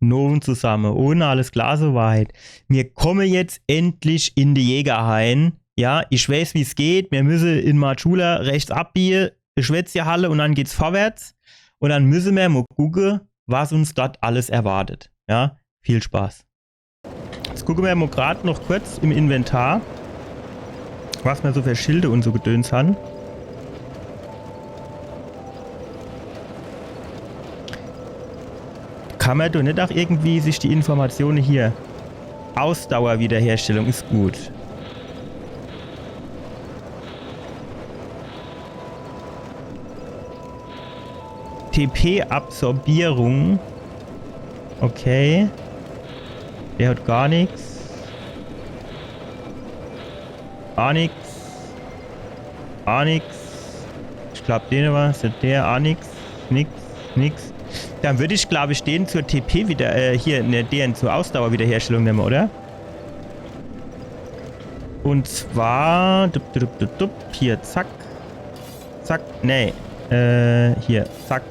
Nun zusammen, ohne alles klar soweit. Wir kommen jetzt endlich in die Jägerhain. Ja, ich weiß, wie es geht. Wir müssen in Majula rechts abbiegen, Schwätzchenhalle und dann geht's vorwärts. Und dann müssen wir mal gucken, was uns dort alles erwartet. Ja, viel Spaß. Jetzt gucken wir mal gerade noch kurz im Inventar, was wir so für Schilde und so Gedöns haben. Kann man doch nicht auch irgendwie sich die Informationen hier... Ausdauerwiederherstellung ist gut. TP-Absorbierung. Okay. Der hat gar nichts. Auch nichts. Auch nichts. Ich glaube, den war es. Der auch nichts. Nix. Dann würde ich, glaube ich, den zur TP wieder, den zur Ausdauerwiederherstellung nehmen, oder? Und zwar, hier, zack. Zack, nee. Hier, zack.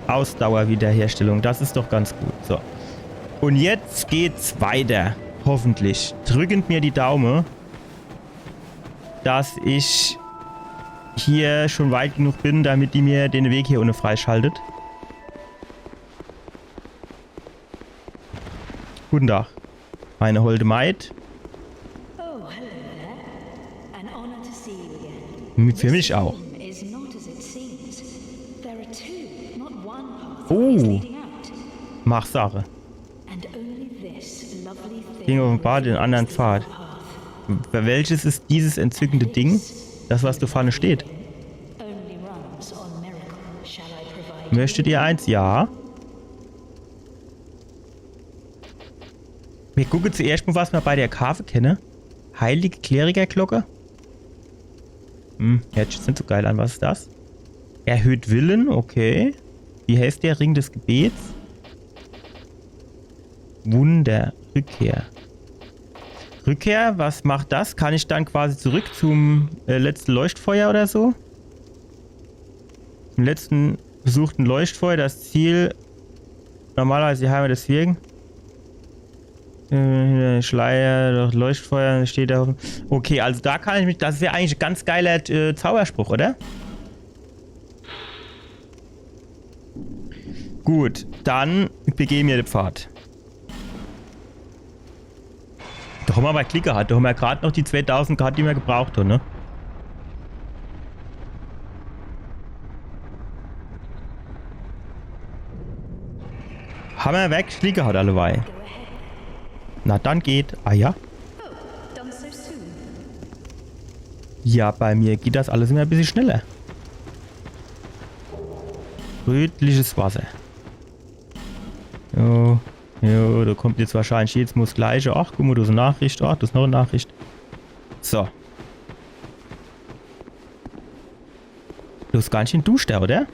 Ausdauerwiederherstellung, das ist doch ganz gut. So. Und jetzt geht's weiter. Hoffentlich. Drückend mir die Daumen, dass ich hier schon weit genug bin, damit die mir den Weg hier ohne freischaltet. Guten Tag, meine holde Maid. Für mich auch. Oh, mach Sache. Ding offenbart den anderen Pfad. Welches ist dieses entzückende Ding? Das, was da vorne steht. Möchtet ihr eins? Ja. Wir gucken zuerst mal, was wir bei der Kave kennen. Heilige Klerikerglocke. Hört sich nicht so geil an. Was ist das? Erhöht Willen, okay. Wie heißt der Ring des Gebets? Wunder, Rückkehr. Rückkehr, was macht das? Kann ich dann quasi zurück zum letzten Leuchtfeuer oder so? Im letzten besuchten Leuchtfeuer, das Ziel, normalerweise die Heimat des Wirken. Schleier, doch Leuchtfeuer, steht da. Okay, also da kann ich mich, das wäre eigentlich ein ganz geiler Zauberspruch, oder? Gut, dann begehen wir den Pfad. Da haben wir aber Klick gehabt. Da haben wir gerade noch die 2000 gehabt, die wir gebraucht haben, ne? Haben wir weg, Klick gehabt allebei. Na, dann geht. Ah ja. Ja, bei mir geht das alles immer ein bisschen schneller. Rötliches Wasser. Jo, da kommt jetzt wahrscheinlich jetzt muss gleich. Ach, guck mal, du hast eine Nachricht. Ach, du hast noch eine Nachricht. So. Du hast gar nicht in Duschster, oder?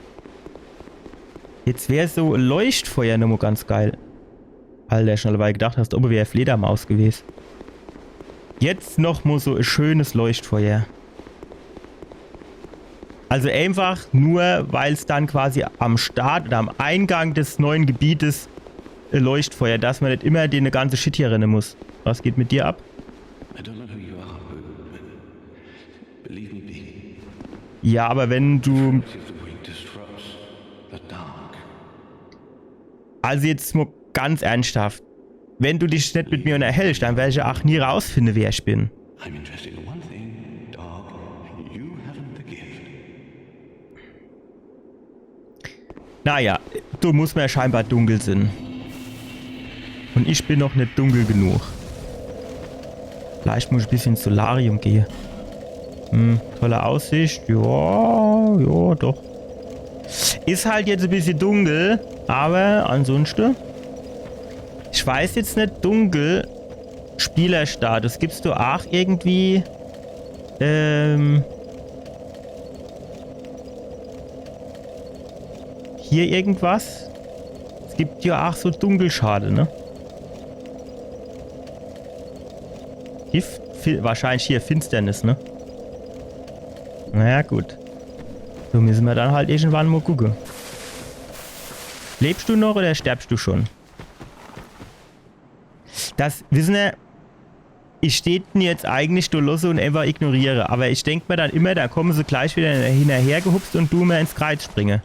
Jetzt wäre so ein Leuchtfeuer nochmal ganz geil. Alter, schon dabei gedacht hast, ob er wäre Fledermaus gewesen. Jetzt noch mal so ein schönes Leuchtfeuer. Also einfach nur, weil es dann quasi am Start oder am Eingang des neuen Gebietes Leuchtfeuer, dass man nicht immer den ganze Shit hier rennen muss. Was geht mit dir ab? Ja, aber wenn du... Also jetzt mal ganz ernsthaft. Wenn du dich nicht mit mir unterhältst, dann werde ich auch nie rausfinden, wer ich bin. Naja, du musst mir scheinbar dunkel sein. Und ich bin noch nicht dunkel genug. Vielleicht muss ich ein bisschen ins Solarium gehen. Tolle Aussicht. Ja, doch. Ist halt jetzt ein bisschen dunkel, aber ansonsten... Ich weiß jetzt nicht, dunkel... Spielerstatus. Gibst du auch irgendwie... hier irgendwas? Es gibt ja auch so Dunkelschade, ne? Wahrscheinlich hier Finsternis, ne? Naja, gut. So müssen wir dann halt irgendwann mal gucken. Lebst du noch oder sterbst du schon? Das, wissen wir, ich stehe jetzt eigentlich da los und einfach ignoriere. Aber ich denke mir dann immer, da kommen sie gleich wieder hinterher gehupst und du mir ins Kreuz springe.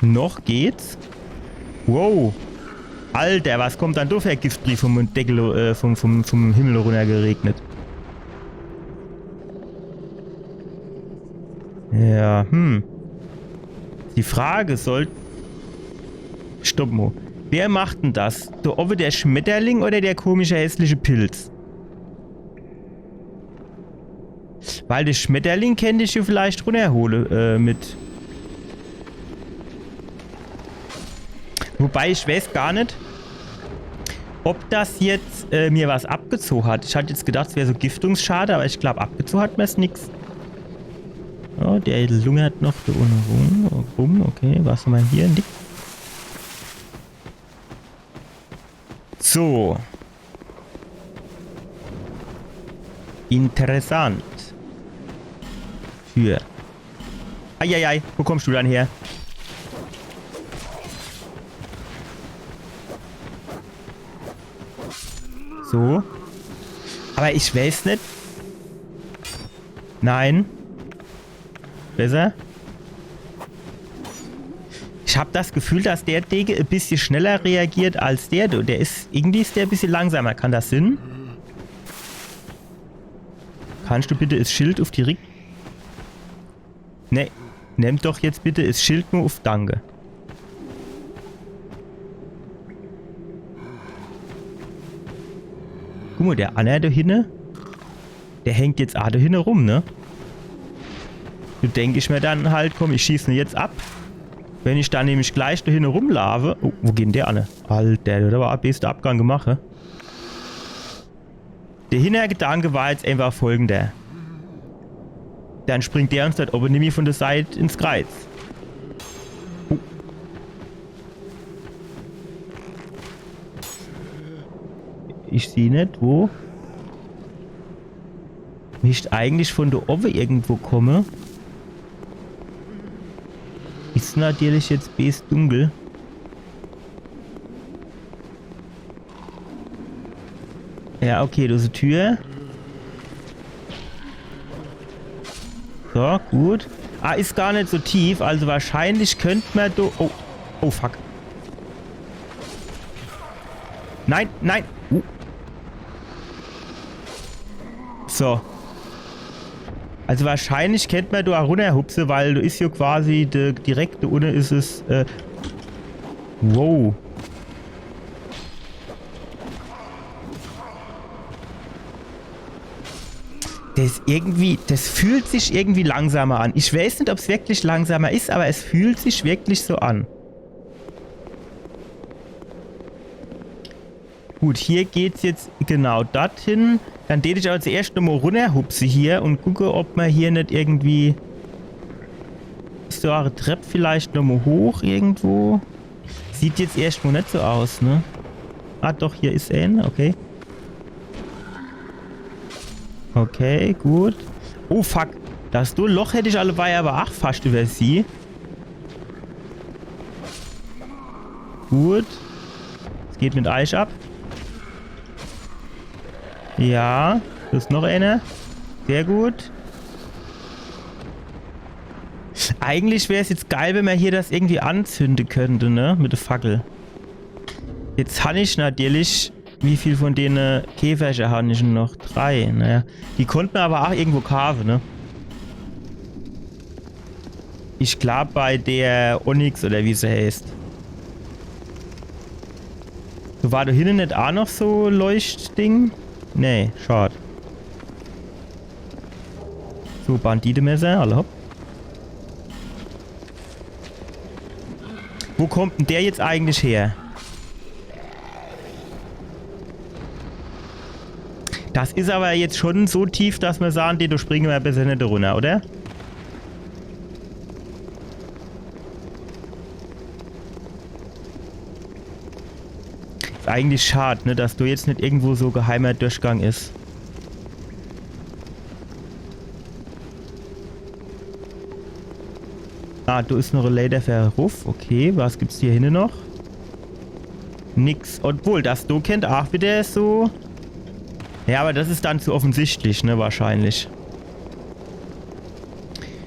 Noch geht's. Wow. Alter, was kommt dann da für ein Giftbrief vom Deckel, vom Himmel runter geregnet? Ja, Die Frage sollte... Stopp mal. Wer macht denn das? Der Owe, der Schmetterling oder der komische hässliche Pilz? Weil der Schmetterling könnte ich ja vielleicht runterholen mit... Wobei ich weiß gar nicht, ob das jetzt mir was abgezogen hat. Ich hatte jetzt gedacht, es wäre so Giftungsschade, aber ich glaube, abgezogen hat mir es nichts. Oh, der lungert noch da unten rum. Okay, was haben wir hier? Nix. So. Interessant. Tür. Eieiei, wo kommst du dann her? So. Aber ich weiß nicht. Nein. Besser. Ich habe das Gefühl, dass der Dege ein bisschen schneller reagiert als der. Irgendwie ist der ein bisschen langsamer. Kann das Sinn? Kannst du bitte das Schild auf die Rick... Ne, nimm doch jetzt bitte das Schild nur auf Danke. Guck mal, der Anna da hinten, der hängt jetzt auch da hinten rum, ne? Du denke ich mir dann halt, komm, ich schieße ihn jetzt ab. Wenn ich dann nämlich gleich da hinten rumlaufe... Oh, wo geht denn der Anna? Alter, der hat aber ein bester Abgang gemacht, he? Der Hintergedanke war jetzt einfach folgender. Dann springt der uns dort oben nämlich von der Seite ins Kreuz. Oh. Ich sehe nicht, wo. Nicht eigentlich von der oben irgendwo komme. Ist natürlich jetzt best dunkel. Ja, okay, das ist eine Tür. So, gut. Ah, ist gar nicht so tief, also wahrscheinlich könnte man do... Oh, oh, fuck. Nein, nein. So. Also wahrscheinlich könnte man da runterhupsen, weil du ist hier quasi direkt da unten ist es... wow. Das fühlt sich irgendwie langsamer an. Ich weiß nicht, ob es wirklich langsamer ist, aber es fühlt sich wirklich so an. Gut, hier geht's jetzt genau dorthin. Dann täte ich aber zuerst nochmal runterhupse hier und gucke, ob man hier nicht irgendwie... Ist so eine Treppe vielleicht nochmal hoch irgendwo? Sieht jetzt erstmal nicht so aus, ne? Ah, doch, hier ist ein, okay. Okay, gut. Oh, fuck. Das Loch hätte ich alleweil aber auch fast über sie. Gut. Es geht mit Eich ab. Ja. Da ist noch einer. Sehr gut. Eigentlich wäre es jetzt geil, wenn man hier das irgendwie anzünden könnte, ne? Mit der Fackel. Jetzt habe ich natürlich... Wie viel von denen Käferchen habe ich noch? 3, naja. Die konnten aber auch irgendwo kaufen, ne? Ich glaube bei der Onyx oder wie sie heißt. So, war da hinten nicht auch noch so Leuchtding? Nee, schade. So, Banditenmesser, alle hopp. Wo kommt denn der jetzt eigentlich her? Das ist aber jetzt schon so tief, dass wir sagen, du springen wir besser nicht runter, oder? Ist eigentlich schade, ne, dass du jetzt nicht irgendwo so geheimer Durchgang ist. Ah, da ist noch ein Lader für Ruf. Okay, was gibt's hier hinten noch? Nix. Obwohl, das du kennt auch wieder so. Ja, aber das ist dann zu offensichtlich, ne, wahrscheinlich.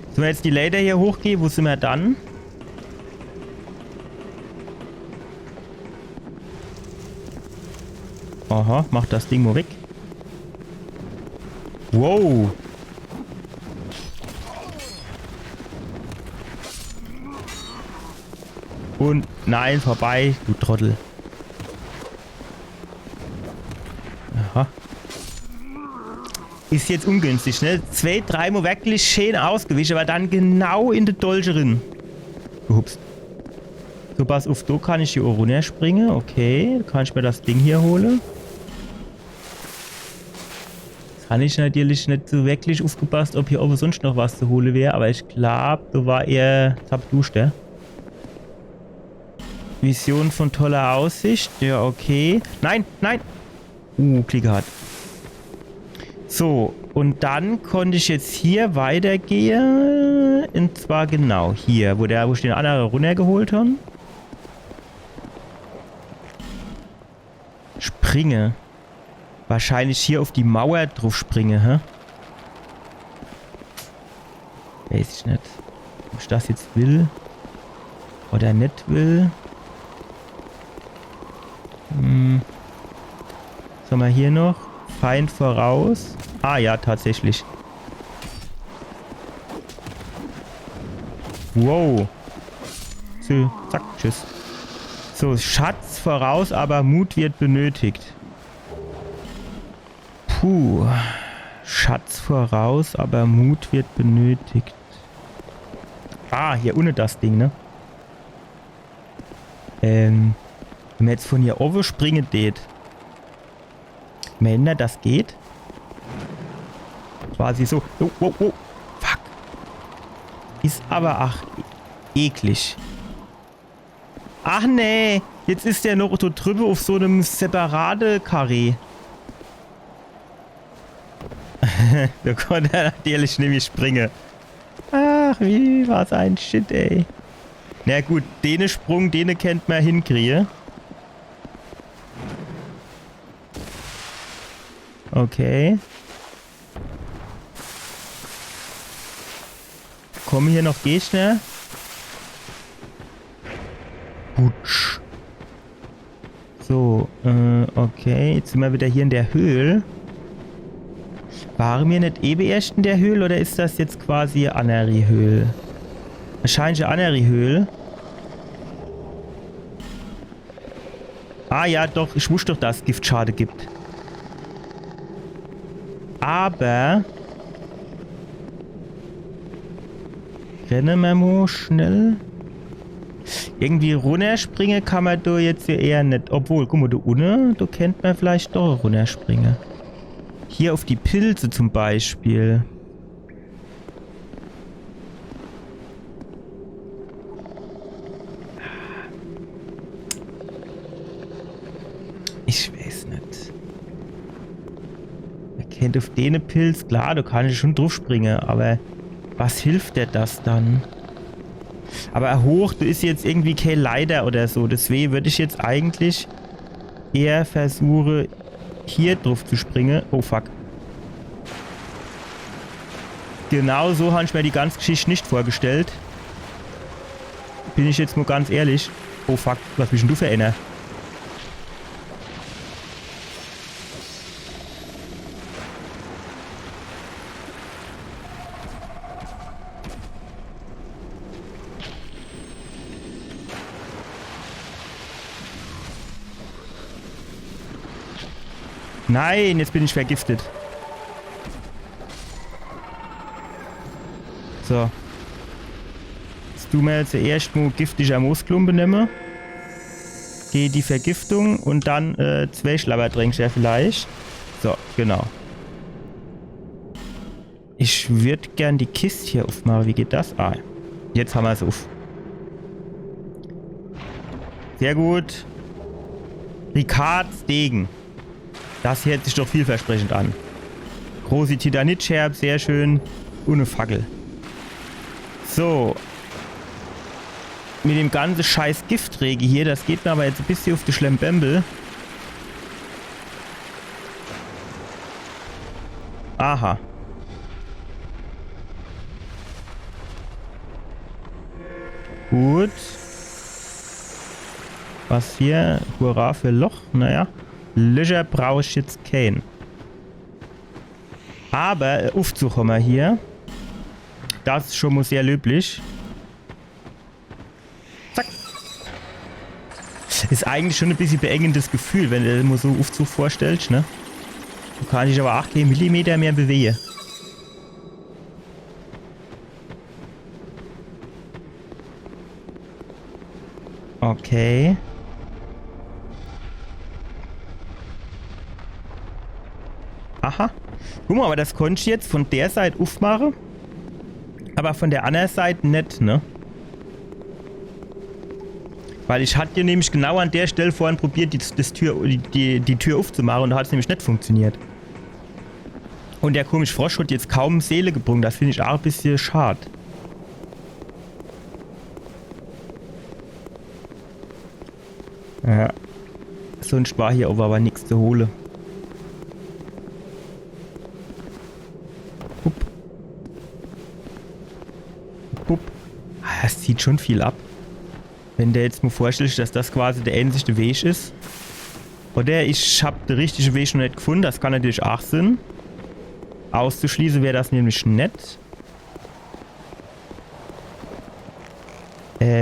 Sollen wir jetzt die Lader hier hochgehen? Wo sind wir dann? Aha, mach das Ding mal weg. Wow. Und nein, vorbei, du Trottel. Aha. Ist jetzt ungünstig, ne? 2, 3 Mal wirklich schön ausgewichen, aber dann genau in die Dolche drin. Ups. So, pass auf, da kann ich hier runter springen. Okay, da kann ich mir das Ding hier holen. Jetzt habe ich natürlich nicht so wirklich aufgepasst, ob hier oben sonst noch was zu holen wäre, aber ich glaube, da war eher Zapduscht, der. Vision von toller Aussicht. Ja, okay. Nein, nein. Klick hart. So, und dann konnte ich jetzt hier weitergehen. Und zwar genau hier, wo ich den anderen runtergeholt habe. Springe. Wahrscheinlich hier auf die Mauer drauf springe, hä? Weiß ich nicht. Ob ich das jetzt will. Oder nicht will. Was haben wir hier noch? Feind voraus. Ah ja, tatsächlich. Wow. So, zack, tschüss. So, Schatz voraus, aber Mut wird benötigt. Puh. Schatz voraus, aber Mut wird benötigt. Ah, hier unten das Ding, ne? Wenn man jetzt von hier oben springen geht. Männer, das geht. Quasi so. Oh, oh, oh. Fuck. Ist aber, ach, eklig. Ach nee. Jetzt ist der noch so drüber auf so einem separate Karree. Da konnte er natürlich nämlich springen. Ach, wie was ein Shit, ey. Na gut, den Sprung, den kennt man hinkriegen. Okay. Kommen hier noch Gegner? Putsch. So, okay. Jetzt sind wir wieder hier in der Höhle. Waren wir nicht eben erst in der Höhle oder ist das jetzt quasi eine andere Höhle? Wahrscheinlich eine andere Höhle. Ah ja, doch. Ich wusste doch, dass es Giftschade gibt. Aber... Rennen wir mal schnell. Irgendwie runterspringen kann man da jetzt eher nicht. Obwohl, guck mal, da unten, da kennt man vielleicht doch runterspringen. Hier auf die Pilze zum Beispiel. Ich weiß nicht. Man kennt auf den Pilz, klar, da kann ich schon drauf springen, aber was hilft dir das dann? Aber hoch, du ist jetzt irgendwie kein Leiter oder so, deswegen würde ich jetzt eigentlich eher versuchen, hier drauf zu springen. Oh fuck. Genau so habe ich mir die ganze Geschichte nicht vorgestellt. Bin ich jetzt mal ganz ehrlich. Oh fuck, was bist denn du für einer? Nein, jetzt bin ich vergiftet. So. Jetzt tun wir zuerst mal giftige Moosklumpen nehmen. Gehe die Vergiftung und dann 2 Schlabberdrängchen vielleicht. So, genau. Ich würde gern die Kiste hier aufmachen. Wie geht das? Ah, jetzt haben wir es auf. Sehr gut. Ricards Degen. Das hört sich doch vielversprechend an. Große Titanitscherb, sehr schön. Und eine Fackel. So. mit dem ganzen scheiß Giftrege hier, das geht mir aber jetzt ein bisschen auf die Schlembembel. Aha. Gut. Was hier? Hurra für Loch. Naja. Löcher brauche ich jetzt keinen. Aber Aufzug haben wir hier. Das ist schon mal sehr löblich. Zack. Ist eigentlich schon ein bisschen beengendes Gefühl, wenn du dir mal so Aufzug vorstellst, ne? Du kannst dich aber 8 mm mehr bewegen. Okay. Aha. Guck mal, aber das konnte ich jetzt von der Seite aufmachen. Aber von der anderen Seite nicht, ne? Weil ich hatte hier nämlich genau an der Stelle vorhin probiert, die Tür aufzumachen und da hat es nämlich nicht funktioniert. Und der komische Frosch hat jetzt kaum Seele gebrungen. Das finde ich auch ein bisschen schade. Ja. Sonst war hier aber nichts zu holen. Hup. Hup. Das zieht schon viel ab. Wenn der jetzt mal vorstellt, dass das quasi der einzige Weg ist. Oder ich habe den richtigen Weg noch nicht gefunden. Das kann natürlich auch sein. Auszuschließen wäre das nämlich nett.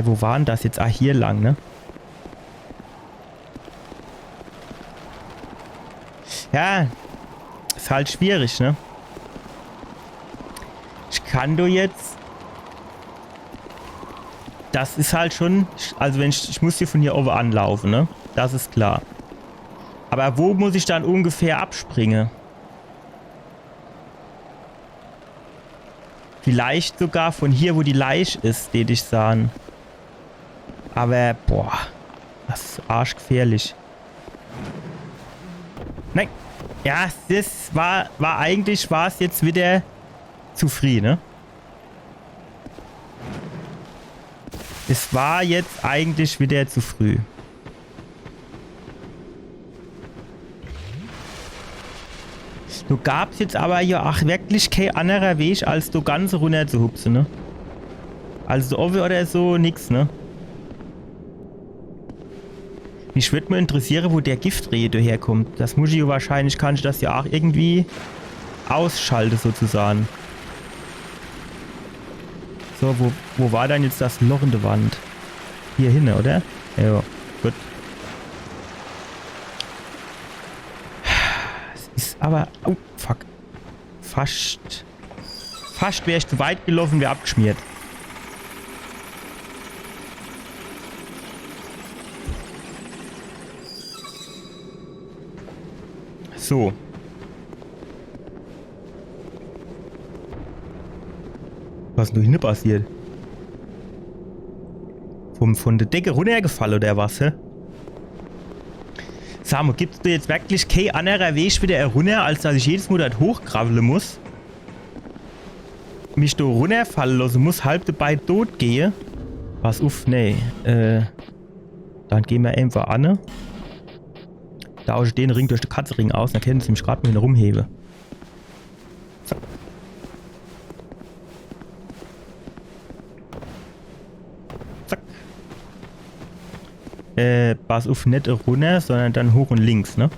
Wo war denn das jetzt? Ah, hier lang, ne? Ja, ist halt schwierig, ne? Ich kann du jetzt... Das ist halt schon... Also wenn ich muss hier von hier oben anlaufen, ne? Das ist klar. Aber wo muss ich dann ungefähr abspringen? Vielleicht sogar von hier, wo die Leiche ist, den ich sagen. Aber, boah. Das ist arschgefährlich. Nein. Ja, das war eigentlich es jetzt wieder zu früh, ne? Es war jetzt eigentlich wieder zu früh. Du gab's jetzt aber ja auch wirklich kein anderer Weg, als du ganz runter zu hupsen, ne? Also oben oder so, nix, ne? Mich würde mal interessieren, wo der Giftrede herkommt. Das muss ich ja wahrscheinlich, kann ich das ja auch irgendwie ausschalten, sozusagen. So, wo war dann jetzt das Loch in der Wand? Hier hin, oder? Ja, gut. Es ist aber... Oh, fuck. Fast wäre ich zu weit gelaufen, wäre abgeschmiert. So. Was ist denn hier passiert? Von der Decke runtergefallen oder was, hä? Sag mal, gibt es da jetzt wirklich kein anderer Weg wieder runter, als dass ich jedes Mal dort hochkrabbeln muss? Mich da runterfallen lassen muss, halb dabei tot gehe? Was auf? Nee. Dann gehen wir einfach an. Tausche ich den Ring durch den Katzenring aus, dann können sie mich gerade mal rumheben. Zack. Zack. Pass auf, nicht runter, sondern dann hoch und links, ne?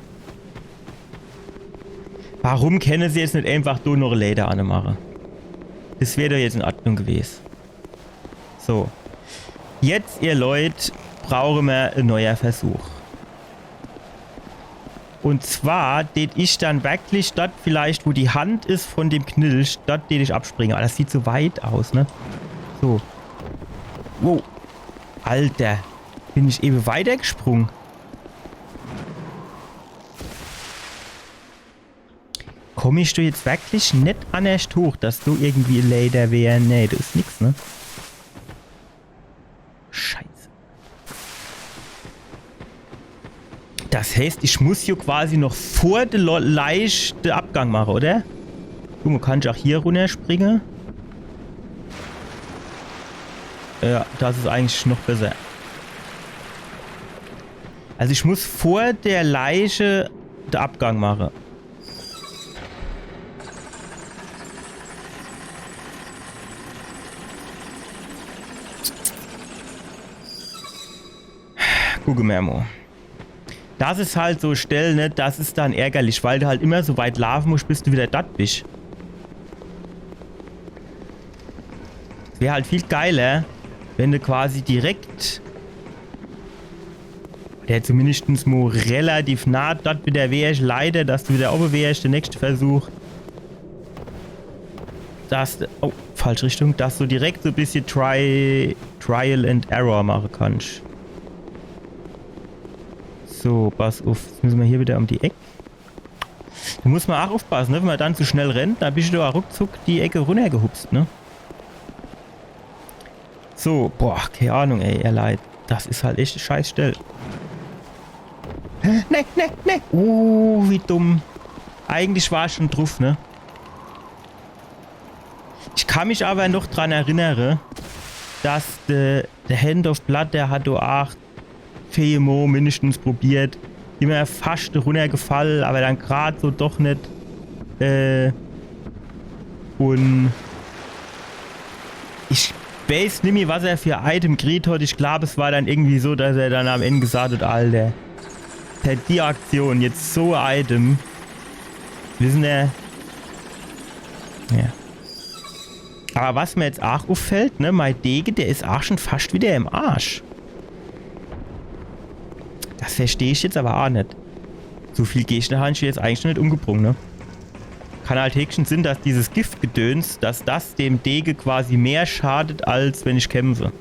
Warum können sie jetzt nicht einfach nur noch Leder anmachen? Das wäre doch jetzt in Ordnung gewesen. So. Jetzt, ihr Leute, brauchen wir ein neuer Versuch. Und zwar, den ich dann wirklich dort vielleicht, wo die Hand ist von dem Knilch, dort den ich abspringe. Aber das sieht so weit aus, ne? So. Wow. Alter. Bin ich eben weitergesprungen. Komme ich da jetzt wirklich nicht an erst hoch, dass du irgendwie Leder wäre? Nee, das ist nix, ne? Scheiße. Das heißt, ich muss hier quasi noch vor der Leiche den Abgang machen, oder? Guck mal, kann ich auch hier runterspringen? Ja, das ist eigentlich noch besser. Also ich muss vor der Leiche den Abgang machen. Gucke mir mal. Das ist halt so Stellen, ne? Das ist dann ärgerlich, weil du halt immer so weit laufen musst, bis du wieder dort bist. Wäre halt viel geiler, wenn du quasi direkt der zumindest mal relativ nah dort wieder wärst. Leider, dass du wieder oben wärst, der nächste Versuch. Dass du, oh, falsche Richtung, dass du direkt so ein bisschen Trial and Error machen kannst. So, pass auf. Jetzt müssen wir hier wieder um die Ecke. Da muss man auch aufpassen, ne? Wenn man dann zu schnell rennt, dann bist du da ruckzuck die Ecke runtergehupst, ne? So, boah, keine Ahnung, ey, er leid. Das ist halt echt eine Scheißstelle. Ne. Wie dumm. Eigentlich war ich schon drauf, ne? Ich kann mich aber noch dran erinnern, dass der Hand of Blood, der hat auch Femo mindestens probiert. Immer fast runtergefallen, aber dann gerade so doch nicht. Und ich weiß nicht mehr, was er für Item gekriegt hat. Ich glaube, es war dann irgendwie so, dass er dann am Ende gesagt hat, Alter, per die Aktion jetzt so ein Item. Wissen wir. Ja. Aber was mir jetzt auch auffällt, ne, mein Dege, der ist auch schon fast wieder im Arsch. Das verstehe ich jetzt aber auch nicht. So viel Gegner habe ich jetzt eigentlich schon nicht umgebrungen, ne? Kann halt höchstens Sinn, dass dieses Giftgedöns, dass das dem Dege quasi mehr schadet, als wenn ich kämpfe.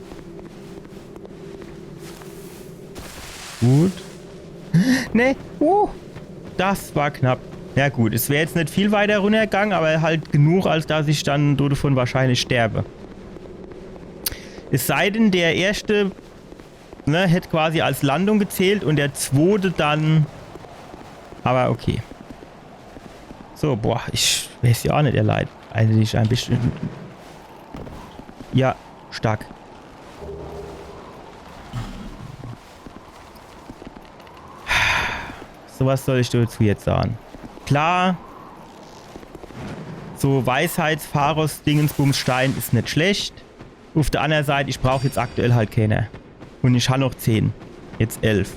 Gut. Ne, das war knapp. Ja gut, es wäre jetzt nicht viel weiter runtergegangen, aber halt genug, als dass ich dann davon wahrscheinlich sterbe. Es sei denn, der erste, ne, hätte quasi als Landung gezählt und der zweite dann... Aber okay. So, boah, ich weiß ja auch nicht, er leid. Eigentlich ein bisschen... Ja, stark. So, was soll ich dazu jetzt sagen? Klar, so Weisheitspharos-Dingensbumsstein ist nicht schlecht. Auf der anderen Seite, ich brauche jetzt aktuell halt keine. Und ich habe noch 10. Jetzt 11.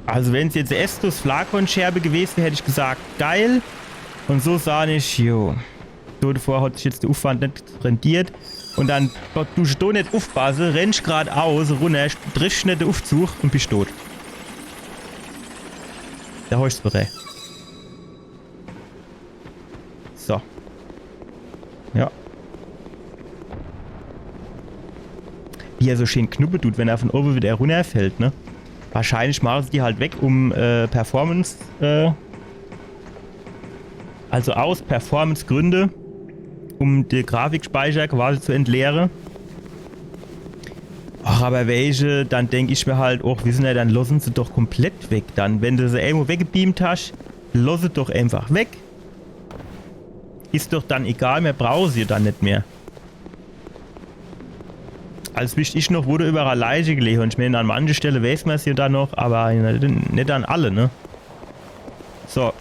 Also wenn es jetzt Estus Flakon-Scherbe gewesen wäre, hätte ich gesagt, geil. Und so sah ich, jo. So davor hat sich jetzt der Aufwand nicht rendiert. Und dann du da nicht aufpassen, rennst geradeaus, runter, triffst nicht den Aufzug und bist tot. Der Holzberät. So. Ja. Wie er so schön knuppelt tut, wenn er von oben wieder runterfällt, ne? Wahrscheinlich machen sie die halt weg, um Performance, also aus Performance-Gründe, um den Grafikspeicher quasi zu entleeren. Ach, aber welche, dann denke ich mir halt, oh, wissen ja, dann lassen sie doch komplett weg dann. Wenn du sie irgendwo weggebeamt hast, lass sie doch einfach weg. Ist doch dann egal, mehr brauchen sie dann nicht mehr. Als wisst ich noch, wurde überall Leiche gelegt und ich meine, an manchen Stellen weiß man es ja dann noch, aber nicht an alle, ne? So.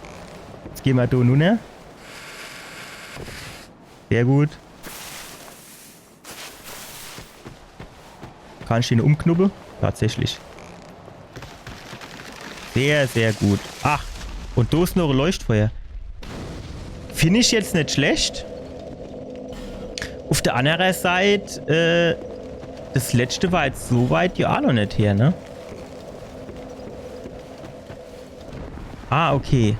Jetzt gehen wir da nun her. Sehr gut. Kann ich den umknubbeln? Tatsächlich. Sehr, sehr gut. Ach, und da ist noch ein Leuchtfeuer. Finde ich jetzt nicht schlecht. Auf der anderen Seite, das letzte war jetzt so weit ja auch noch nicht her, ne? Ah, okay.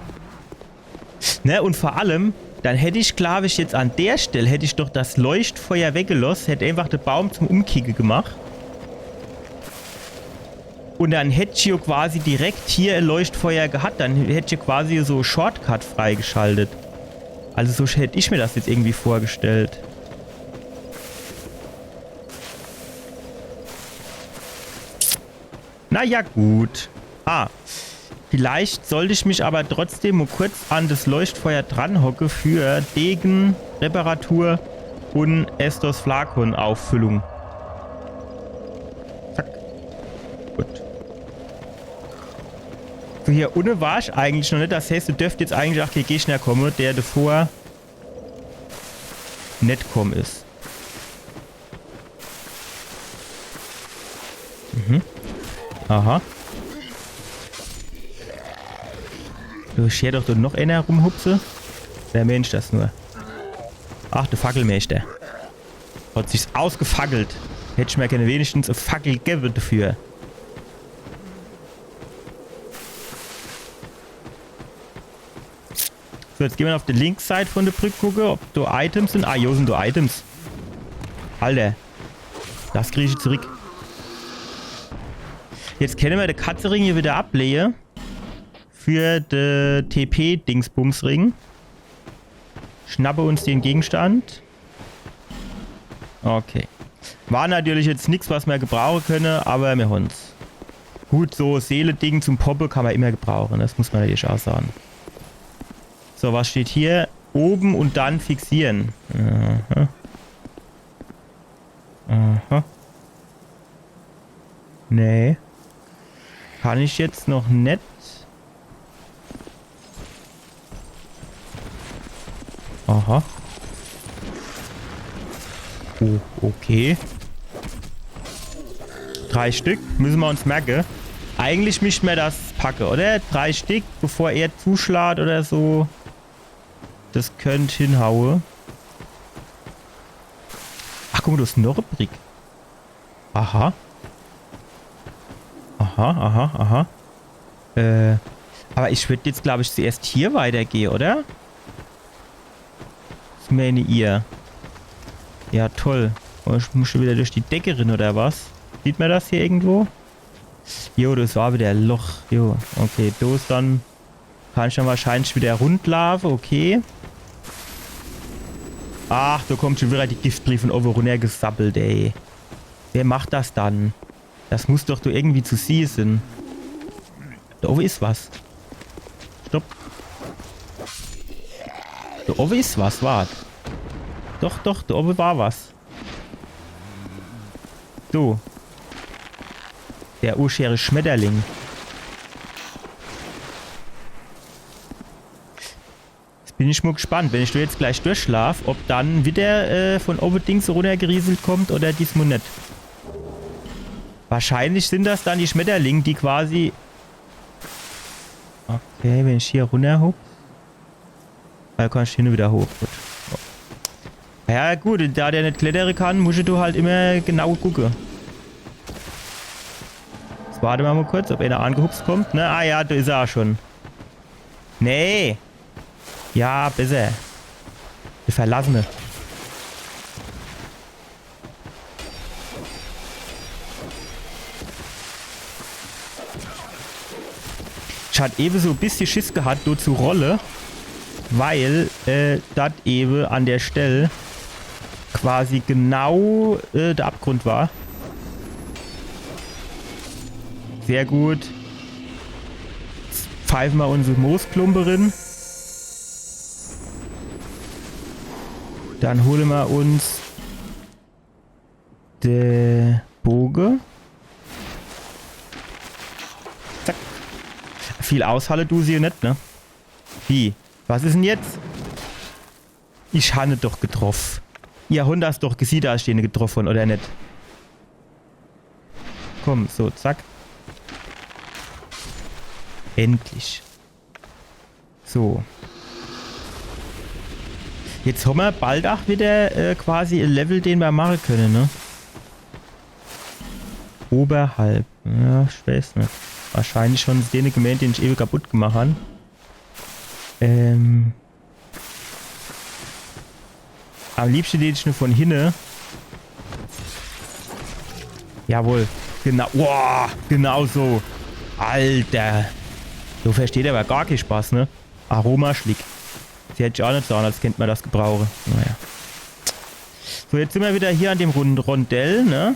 Ne, und vor allem, dann hätte ich, glaube ich, jetzt an der Stelle, hätte ich doch das Leuchtfeuer weggelassen, hätte einfach den Baum zum Umkicken gemacht. Und dann hätte ich ja quasi direkt hier ein Leuchtfeuer gehabt, dann hätte ich quasi so Shortcut freigeschaltet. Also so hätte ich mir das jetzt irgendwie vorgestellt. Naja, gut. Ah, vielleicht sollte ich mich aber trotzdem mal kurz an das Leuchtfeuer dran hocken für Degen Reparatur und Estos Flakon Auffüllung. Zack. Gut. So, hier unten war ich eigentlich noch nicht. Das heißt, du dürft jetzt eigentlich auch kein Gegner kommen, der davor nicht kommen ist. Mhm. Aha. Du scher doch noch einer rumhupse. Wer Mensch das nur? Ach, der Fackelmächte. Hat sich's ausgefackelt. Hätte ich mir gerne wenigstens eine Fackel geben dafür. So, jetzt gehen wir auf die Linksseite von der Brücke gucken, ob da Items sind. Ah, hier sind da Items. Alter. Das kriege ich zurück. Jetzt können wir den Katzering hier wieder ablegen. Für den TP-Dingsbumsring. Schnappe uns den Gegenstand. Okay. War natürlich jetzt nichts, was wir gebrauchen können, aber wir haben's. Gut, so Seele-Ding zum Poppe kann man immer gebrauchen. Das muss man natürlich auch sagen. So, was steht hier? Oben und dann fixieren. Aha. Aha. Nee. Kann ich jetzt noch nicht. Aha. Oh, okay. 3 Stück. Müssen wir uns merken. Eigentlich müssten wir das packen, oder? 3 Stück, bevor er zuschlägt oder so. Das könnte hinhauen. Ach, guck mal, du hast noch eine Brick. Aha. Aha, aha, aha. Aber ich würde jetzt, glaube ich, zuerst hier weitergehen, oder? Ich meine ihr. Ja, toll. Oh, ich muss schon wieder durch die Decke rein, oder was? Sieht man das hier irgendwo? Jo, das war wieder ein Loch. Jo, okay. Da ist dann... Kann ich dann wahrscheinlich wieder rundlaufen, okay. Ach, da kommt schon wieder die Giftbriefe von oben runtergesappelt, ey. Wer macht das dann? Das muss doch da irgendwie zu sehen sein. Da oben ist was. Stopp. Da oben ist was, wart. Doch, doch, da oben war was. So. Der urschere Schmetterling. Jetzt bin ich mal gespannt, wenn ich da jetzt gleich durchschlaf, ob dann wieder von oben Dings runtergerieselt kommt oder diesmal nicht. Wahrscheinlich sind das dann die Schmetterlinge, die quasi... Okay, wenn ich hier runter hoch. Da kann ich hier wieder hoch. Gut. Ja gut, da der nicht klettern kann, musst du halt immer genau gucken. Jetzt warten wir mal kurz, ob einer angehupst kommt. Ne? Ah ja, da ist er auch schon. Nee. Ja, besser. Der Verlassene. Ich hatte eben so ein bisschen Schiss gehabt, so zu Rolle, weil das eben an der Stelle quasi genau der Abgrund war. Sehr gut. Jetzt pfeifen wir unsere Moosklumperin. Dann holen wir uns den Bogen. Zack. Viel aushalle du sie nicht, ne? Wie? Was ist denn jetzt? Ich habe doch getroffen. Ihr Hund hast doch gesehen, da stehen getroffen, oder nicht? Komm, so, zack. Endlich. So. Jetzt haben wir bald auch wieder quasi ein Level, den wir machen können, ne? Oberhalb. Ja, ich weiß nicht. Wahrscheinlich schon den gemeint, den ich eben kaputt gemacht habe. Am liebsten den ich nur von hinten. Jawohl. Genau. Wow, genau so. Alter. So versteht aber gar keinen Spaß, ne? Aromaschlick. Sie hätte ich auch nicht sagen, als könnte man das gebrauchen. Naja. So, jetzt sind wir wieder hier an dem Rondell, ne?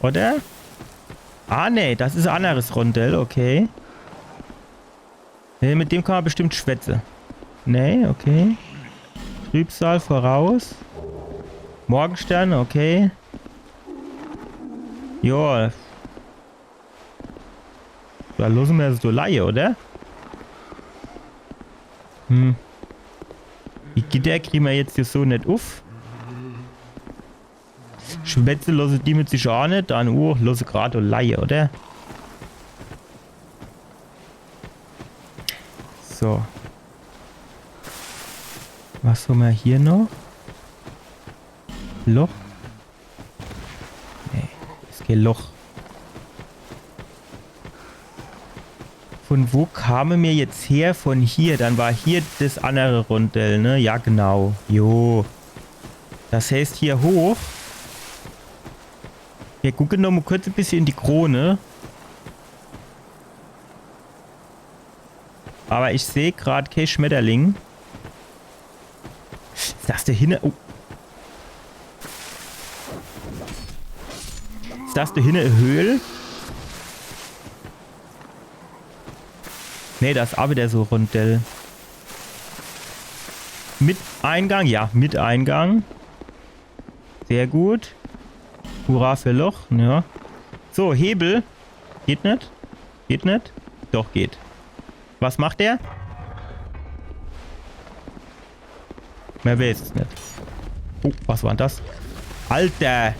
Oder? Ah, ne, das ist ein anderes Rondell, okay. Mit dem kann man bestimmt schwätzen. Nee, okay. Trübsal voraus. Morgenstern, okay. Ja. Da losen wir so Laie, oder? Die Gitter kriegen wir jetzt hier so nicht auf. Schwätze lasse die mit sich auch nicht. Dann, lose gerade Laie, oder? So. Was haben wir hier noch? Loch? Nee, ist kein Loch. Von wo kamen wir jetzt her? Von hier. Dann war hier das andere Rundell, ne? Ja, genau. Jo. Das heißt hier hoch. Wir gucken noch mal kurz ein bisschen in die Krone. Aber ich sehe gerade kein Schmetterling. Ist das da hinten? Oh. Ist das da hinten eine Höhle? Ne, das ist auch wieder so Rundell. Mit Eingang? Ja, mit Eingang. Sehr gut. Hurra für Loch. Ja. So, Hebel. Geht nicht? Geht nicht? Doch, geht. Was macht der? Mehr weiß es nicht. Oh, was war denn das? Alter!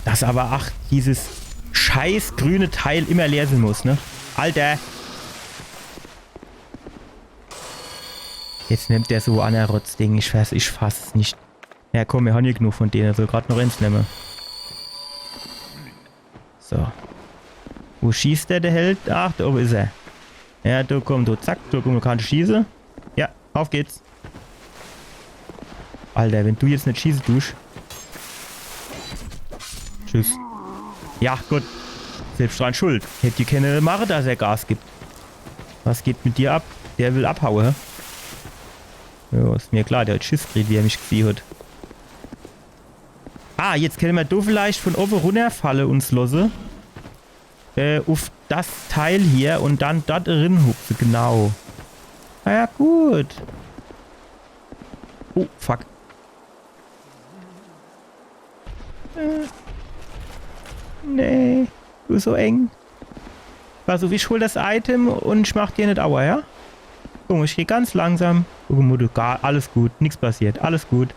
Dass aber, ach, dieses scheiß grüne Teil immer leer sein muss, ne? Alter! Jetzt nimmt der so an der Rotzding. Ich fass es nicht. Ja komm, wir haben hier genug von denen. Soll gerade noch eins nehmen. So. Wo schießt der Held? Ach, da oben ist er. Ja, du komm, du zack, du komm, du kannst schießen. Ja, auf geht's. Alter, wenn du jetzt nicht schießen tust. Tschüss. Ja, gut. Selbst dran schuld. Hätte die keine Mare, dass er Gas gibt. Was geht mit dir ab? Der will abhauen, hä? Ja, ist mir klar, der hat Schiss gekriegt, wie er mich gesehen hat. Ah, jetzt können wir da vielleicht von oben runterfallen und losse. Auf das Teil hier und dann dort drin hupfen, genau. Na ja, gut. Oh, fuck. Nee, du so eng. Also, ich hol das Item und ich mach dir nicht Aua, ja? Guck, ich gehe ganz langsam. Guck mal, du, alles gut, nichts passiert, alles gut.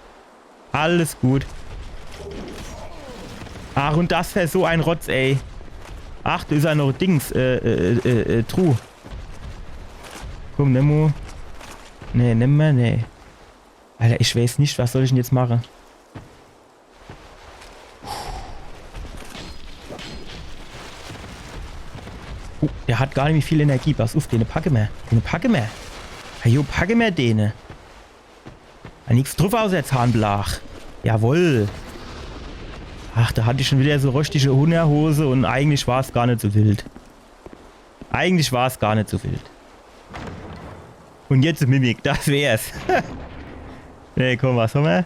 Alles gut. Ach, und das wäre so ein Rotz, ey. Ach, da ist ja noch Dings, True. Komm, nimm mal. Nee, nimm mal, nee. Alter, ich weiß nicht, was soll ich denn jetzt machen? Der hat gar nicht mehr viel Energie. Pass auf, den packe mehr. Den packe mehr. Jo, packe mehr den. Nichts drauf aus der Zahnblach. Jawohl. Ach, da hatte ich schon wieder so röstige Hungerhose und eigentlich war es gar nicht so wild. Eigentlich war es gar nicht so wild. Und jetzt Mimik, das wär's. Ne, komm, was haben wir?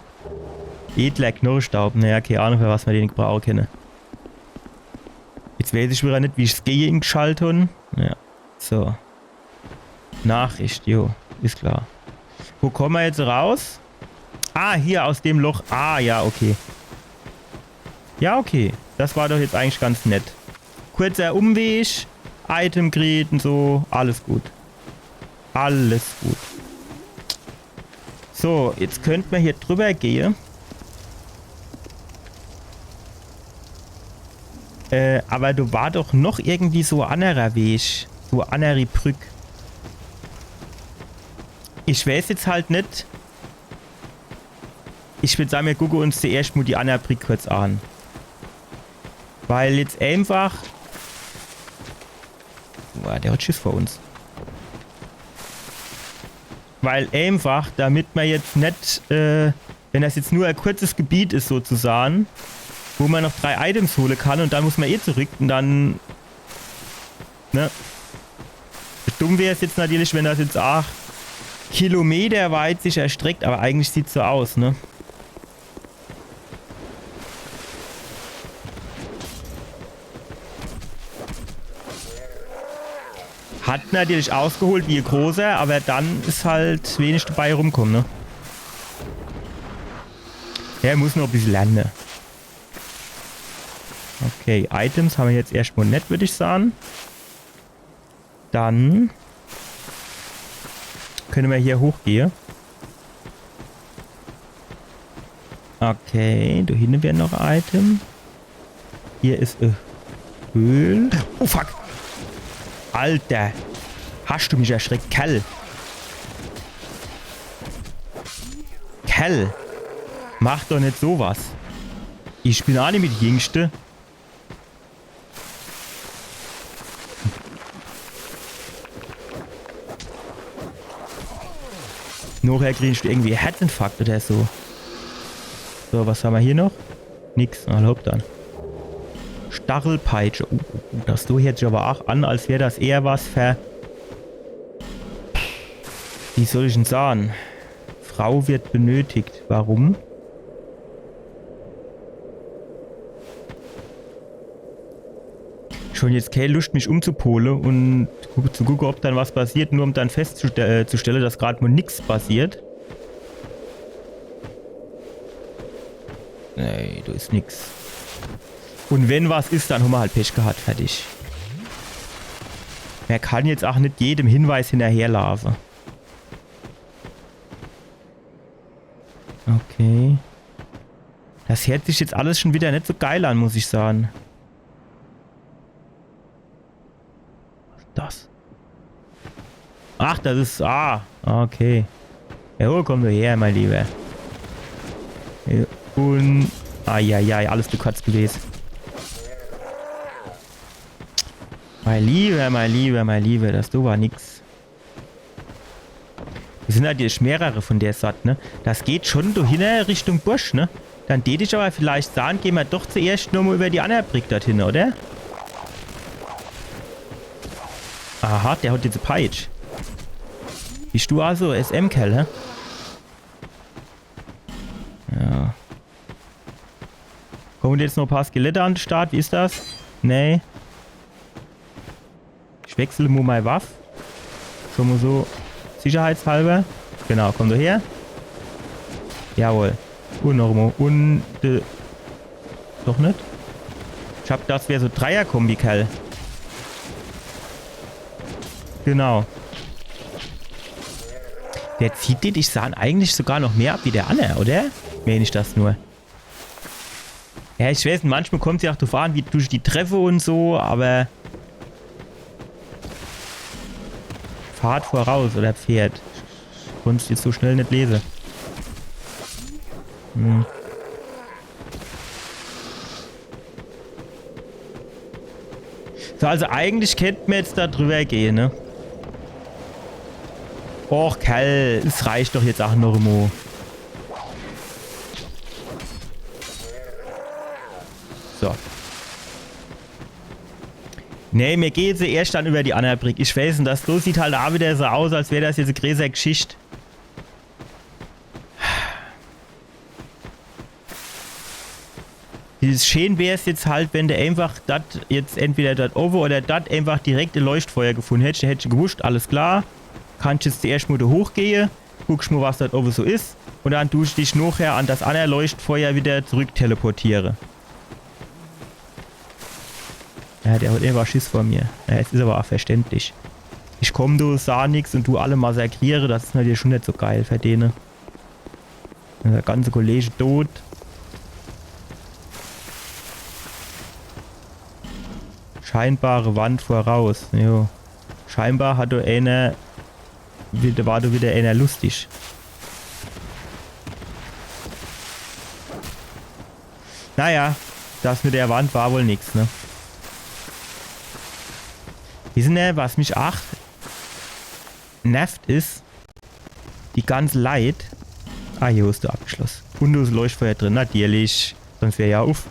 Edler Knurrstaub. Naja, keine Ahnung, für was wir den brauchen können. Jetzt weiß ich wieder nicht, wie ich es gegen schalten. Ja, so. Nachricht, jo, ist klar. Wo kommen wir jetzt raus? Ah, hier aus dem Loch. Ah, ja, okay. Ja, okay. Das war doch jetzt eigentlich ganz nett. Kurzer Umweg, Item kriegen und so. Alles gut. Alles gut. So, jetzt könnten wir hier drüber gehen. Aber du war doch noch irgendwie so ein anderer Weg. So eine andere Brücke. Ich weiß jetzt halt nicht. Ich würde sagen, wir gucken uns zuerst mal die andere Brücke kurz an. Weil jetzt einfach... Boah, der hat Schiss vor uns. Weil einfach, damit man jetzt nicht... wenn das jetzt nur ein kurzes Gebiet ist sozusagen... Wo man noch 3 Items holen kann und dann muss man zurück und dann... Ne? Dumm wäre es jetzt natürlich, wenn das jetzt auch kilometerweit sich erstreckt, aber eigentlich sieht es so aus, ne? Hat natürlich ausgeholt wie ein großer, aber dann ist halt wenig dabei rumkommen, ne? Er muss noch ein bisschen lernen. Ne? Okay, Items haben wir jetzt erstmal nicht, würde ich sagen. Dann können wir hier hochgehen. Okay, da hinten wäre noch ein Item. Hier ist Öl. Oh, fuck. Alter. Hast du mich erschreckt? Kerl. Kerl. Mach doch nicht sowas. Ich bin auch nicht mit Jüngste. Nachher kriegst du irgendwie Herzinfarkt oder so. So, was haben wir hier noch? Nix. Na, hopp dann. Stachelpeitsche. Das du hört sich aber auch an, als wäre das eher was für... Wie soll ich denn sagen? Frau wird benötigt. Warum? Schon jetzt keine Lust, mich umzupolen und zu gucken, ob dann was passiert, nur um dann festzustellen, dass gerade mal nichts passiert. Nee, da ist nichts. Und wenn was ist, dann haben wir halt Pech gehabt, fertig. Man kann jetzt auch nicht jedem Hinweis hinterherlaufen. Okay. Das hört sich jetzt alles schon wieder nicht so geil an, muss ich sagen. Das. Ach, das ist... Ah, okay. Ja, wo komm du her, mein Lieber? Und... Eieiei, alles du Katz gewesen. Mein Lieber, das du war nix. Wir sind halt jetzt mehrere von der Satt, ne? Das geht schon dahin Richtung Busch, ne? Dann tät ich aber vielleicht sagen, gehen wir doch zuerst nochmal über die andere Brick dorthin, oder? Aha, der hat jetzt eine Peitsch. Bist du also SM-Kerl, hä? Ja. Kommen jetzt noch ein paar Skelette an den Start? Wie ist das? Nee. Ich wechsle mal meine Waffe. Schon mal so sicherheitshalber. Genau, komm du her. Jawohl. Und nochmal. Und... doch nicht? Ich hab das wäre so Dreier-Kombi, Kerl. Genau. Der zieht den, ich sah eigentlich sogar noch mehr ab wie der Anne, oder? Meine ich das nur. Ja, ich weiß, manchmal kommt sie auch drauf an, wie durch die Treffe und so, aber... Fahrt voraus oder Pferd. Ich konnte es jetzt so schnell nicht lesen. Hm. So, also eigentlich könnten wir jetzt da drüber gehen, ne? Och, Kerl, es reicht doch jetzt auch noch mal. So. Nee, mir geht sie erst dann über die andere Brick. Ich weiß nicht, das so sieht halt auch wieder so aus, als wäre das jetzt eine größere Geschichte. Dieses schön wäre es jetzt halt, wenn du einfach das jetzt entweder dort oben oder dort einfach direkt ein Leuchtfeuer gefunden hättest. Da hättest du gewusst, alles klar. Kannst jetzt zuerst mal da hochgehen, guckst mal, was dort oben so ist. Und dann tust du dich nachher an das andere Leuchtfeuer wieder zurück teleportieren. Ja, der hat irgendwas Schiss vor mir. Ja, es ist aber auch verständlich. Ich komme, du sah nix und du alle massakriere, das ist natürlich schon nicht so geil für den. Der ganze Kollege tot. Scheinbare Wand voraus. Jo. Scheinbar hat einer... war du wieder einer lustig. Naja, das mit der Wand war wohl nix, ne? Wissen Sie, was mich auch nervt ist, die ganze Leid. Ah, hier ist der abgeschlossen. Und du ist Leuchtfeuer drin, natürlich. Sonst wäre ja auf.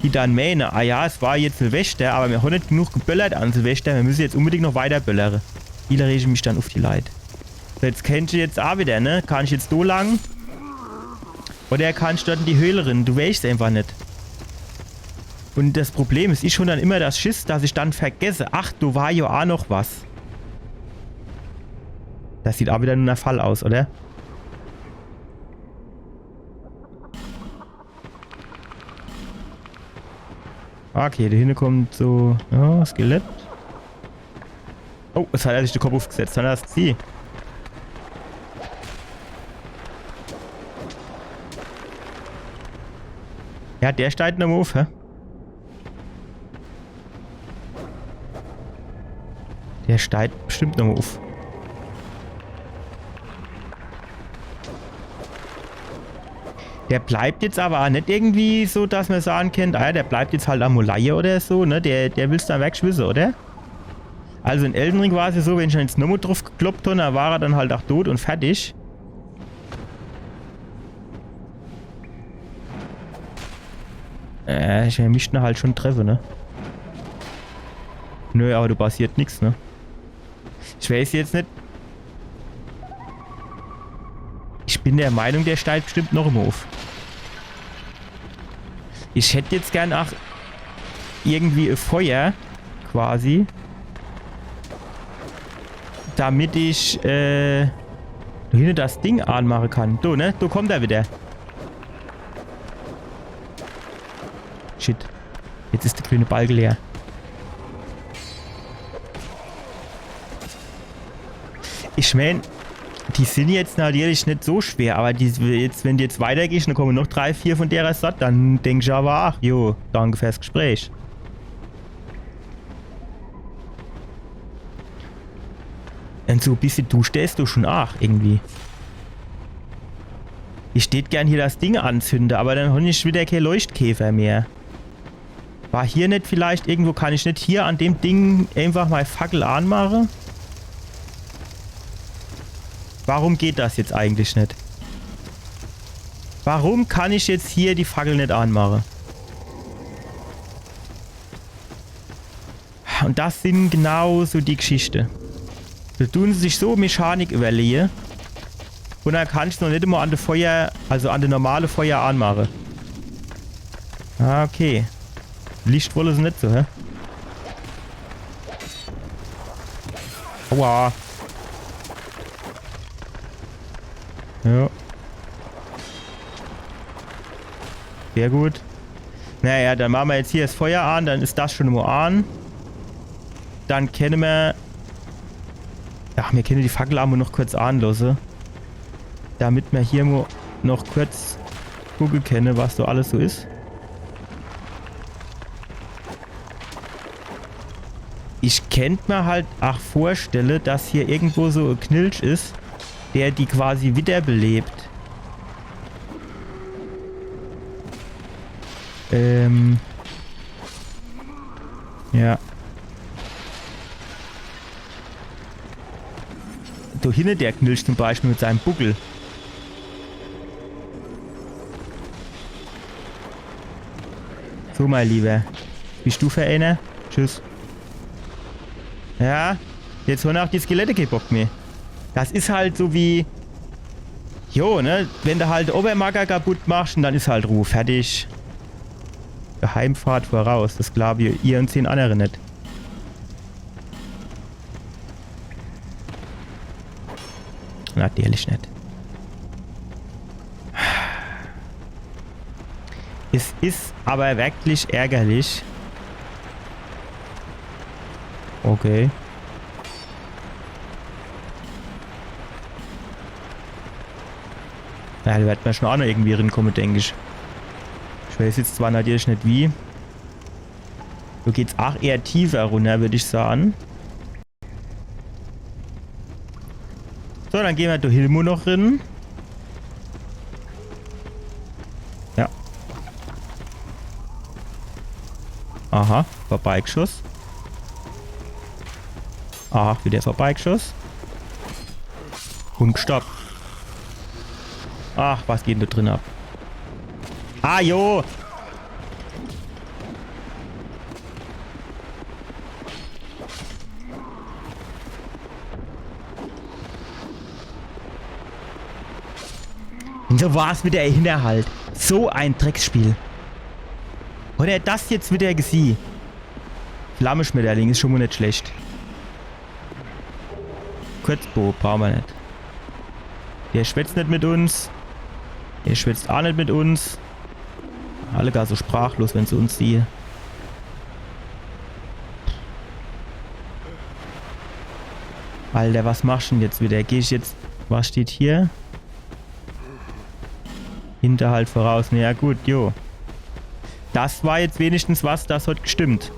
Die dann meinen, ah ja, es war jetzt Silvester, aber wir haben nicht genug geböllert an Silvester, wir müssen jetzt unbedingt noch weiter böllern. Hier rege ich mich dann auf die Leid. So, jetzt kennst du jetzt auch wieder, ne? Kann ich jetzt so lang? Oder kann ich dort in die Höhle rein? Du weißt einfach nicht. Und das Problem ist, ich schon dann immer das Schiss, dass ich dann vergesse. Ach, du war ja auch noch was. Das sieht auch wieder nur ein Fall aus, oder? Okay, da hinten kommt so... Ja, Skelett. Oh, es hat er sich den Kopf aufgesetzt. Dann hast du sie. Ja, der steigt noch mal auf, hä? Der steigt bestimmt noch mal auf. Der bleibt jetzt aber auch nicht irgendwie so, dass man sagen kann, ah, der bleibt jetzt halt am Molaie oder so, ne? Der will's dann wegschwissen, oder? Also in Elden Ring war es ja so, wenn ich jetzt nochmal drauf gekloppt habe, dann war er dann halt auch tot und fertig. Ich will mich halt schon treffen, ne? Nö, aber du passiert nichts, ne? Ich weiß jetzt nicht. Ich bin der Meinung, der steigt bestimmt noch im Hof. Ich hätte jetzt gern auch irgendwie ein Feuer, quasi. Damit ich, hinten das Ding anmachen kann. Du, ne? Du kommt er wieder. Shit. Jetzt ist der grüne Balken leer. Ich meine, die sind jetzt natürlich nicht so schwer, aber wenn du jetzt weitergehst, dann kommen noch 3, 4 von der Satt, dann denke ich aber, ach, jo, danke fürs Gespräch. Und so ein bisschen du stehst du schon auch, irgendwie. Ich tät gern hier das Ding anzünden, aber dann habe ich wieder kein Leuchtkäfer mehr. War hier nicht vielleicht irgendwo, kann ich nicht hier an dem Ding einfach mal Fackel anmachen? Warum geht das jetzt eigentlich nicht? Warum kann ich jetzt hier die Fackel nicht anmachen? Und das sind genau so die Geschichte. Da tun sie sich so Mechanik überlegen. Und dann kann ich es noch nicht immer an der Feuer, also an der normale Feuer anmachen. Ah, okay. Licht wollen sie nicht so, hä? Aua. Ja. Sehr gut. Naja, dann machen wir jetzt hier das Feuer an, dann ist das schon mal an. Dann können wir... Ach, wir können die Fackelarme noch kurz anlassen. Damit wir hier mal noch kurz gucken können, was so alles so ist. Ich könnte mir halt auch vorstellen, dass hier irgendwo so ein Knilch ist, der die quasi wiederbelebt. Ja. Da hinten der Knilch zum Beispiel mit seinem Buckel. So, mein Lieber. Bist du für einer? Tschüss. Ja, jetzt haben auch die Skelette keinen Bock mehr. Das ist halt so wie... Jo, ne? Wenn du halt Obermacker kaputt machst, dann ist halt Ruhe. Fertig. Geheimfahrt voraus. Das glaube ich ihr und 10 andere nicht. Natürlich nicht. Es ist aber wirklich ärgerlich. Okay. Ja, da wird man schon auch noch irgendwie rinkommen, denke ich. Ich weiß jetzt zwar natürlich nicht wie. So geht's auch eher tiefer runter, würde ich sagen. So, dann gehen wir durch Hilmo noch rein. Ja. Aha, vorbeigeschoss. Aha, wieder vorbeigeschoss. Und gestoppt. Ach, was geht denn da drin ab? Ah, jo! Und so war es mit der Hinterhalt. So ein Drecksspiel. Oder das jetzt wieder gesehen. Flammenschmetterling ist schon mal nicht schlecht. Kurzbow brauchen wir nicht. Der schwätzt nicht mit uns. Der schwätzt auch nicht mit uns. Alle gar so sprachlos, wenn sie uns sehen. Alter, was machst du denn jetzt wieder? Gehe ich jetzt... Was steht hier? Hinterhalt voraus. Na ja, gut, jo. Das war jetzt wenigstens was, das hat gestimmt.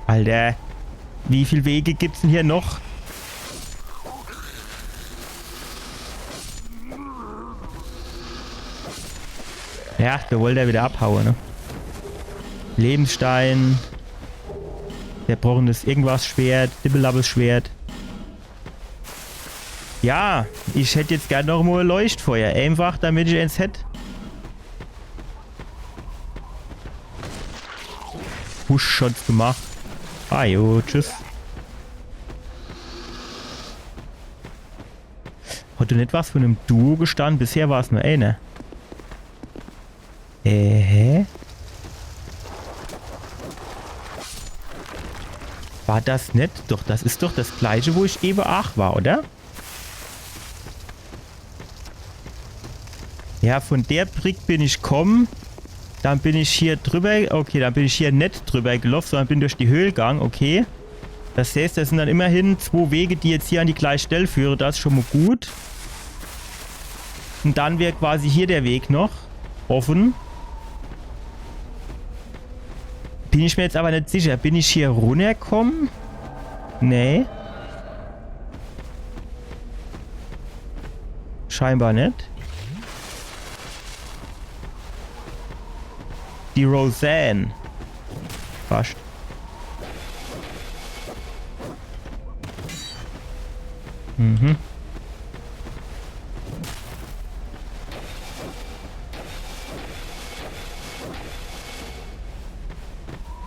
Alter. Wie viele Wege gibt's denn hier noch? Ja, da wollte er wieder abhauen, ne? Lebensstein. Zerbrochenes irgendwas Schwert. Dibbelabbes Schwert. Ja, ich hätte jetzt gerne noch mal ein Leuchtfeuer. Einfach, damit ich eins hätte. Push-Shots gemacht. Ah jo, tschüss. Hat du nicht was von einem Duo gestanden? Bisher war es nur eine. Hä? War das nicht? Doch, das ist doch das gleiche, wo ich eben auch war, oder? Ja, von der Brick bin ich gekommen. Dann bin ich hier drüber. Okay, dann bin ich hier nicht drüber gelaufen, sondern bin durch die Höhle gegangen. Okay. Das heißt, das sind dann immerhin 2 Wege, die jetzt hier an die gleiche Stelle führen. Das ist schon mal gut. Und dann wäre quasi hier der Weg noch offen. Bin ich mir jetzt aber nicht sicher. Bin ich hier runtergekommen? Nee. Scheinbar nicht. Die Roseanne. Fast. Mhm.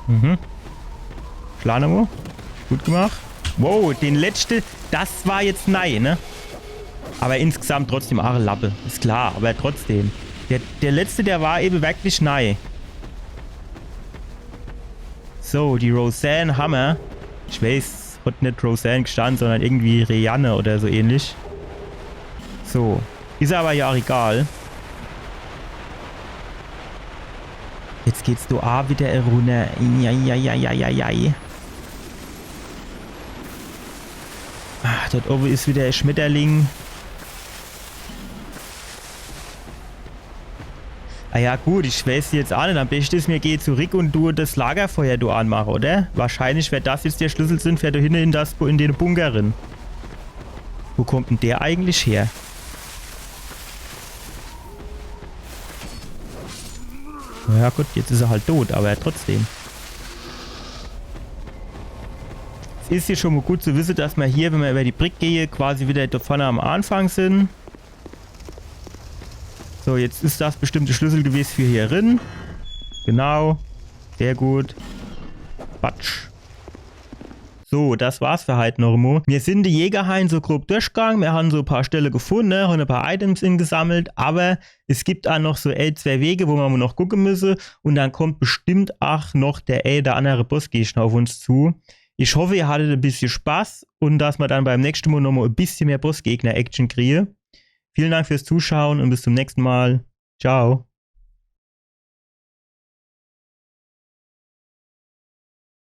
Mhm. Schlanemo. Gut gemacht. Wow, den letzten, das war jetzt nein, ne? Aber insgesamt trotzdem auch eine Lappe. Ist klar, aber trotzdem. Der letzte, der war eben wirklich nein. So, die Roseanne Hammer. Ich weiß, hat nicht Roseanne gestanden, sondern irgendwie Rianne oder so ähnlich. So. Ist aber ja auch egal. Jetzt geht's da auch wieder runter. Ja. Ah, dort oben ist wieder ein Schmetterling. Ah ja gut, ich weiß jetzt auch nicht. Am besten ist, mir geh zurück und du das Lagerfeuer du anmachen, oder? Wahrscheinlich wird das jetzt der Schlüssel sind, fährt du hin in den Bunker rein. Wo kommt denn der eigentlich her? Ja gut, jetzt ist er halt tot, aber trotzdem. Es ist hier schon mal gut zu wissen, dass wir hier, wenn wir über die Brick gehen, quasi wieder da vorne am Anfang sind. So, jetzt ist das bestimmt der Schlüssel gewesen für hier drin. Genau. Sehr gut. Batsch. So, das war's für heute noch mal. Wir sind die Jägerhain so grob durchgegangen. Wir haben so ein paar Stellen gefunden, haben ein paar Items gesammelt. Aber es gibt auch noch so 2 Wege, wo wir noch gucken müssen. Und dann kommt bestimmt auch noch der andere Bossgegner auf uns zu. Ich hoffe, ihr hattet ein bisschen Spaß und dass wir dann beim nächsten Mal noch mal ein bisschen mehr Bossgegner-Action kriegen. Vielen Dank fürs Zuschauen und bis zum nächsten Mal. Ciao.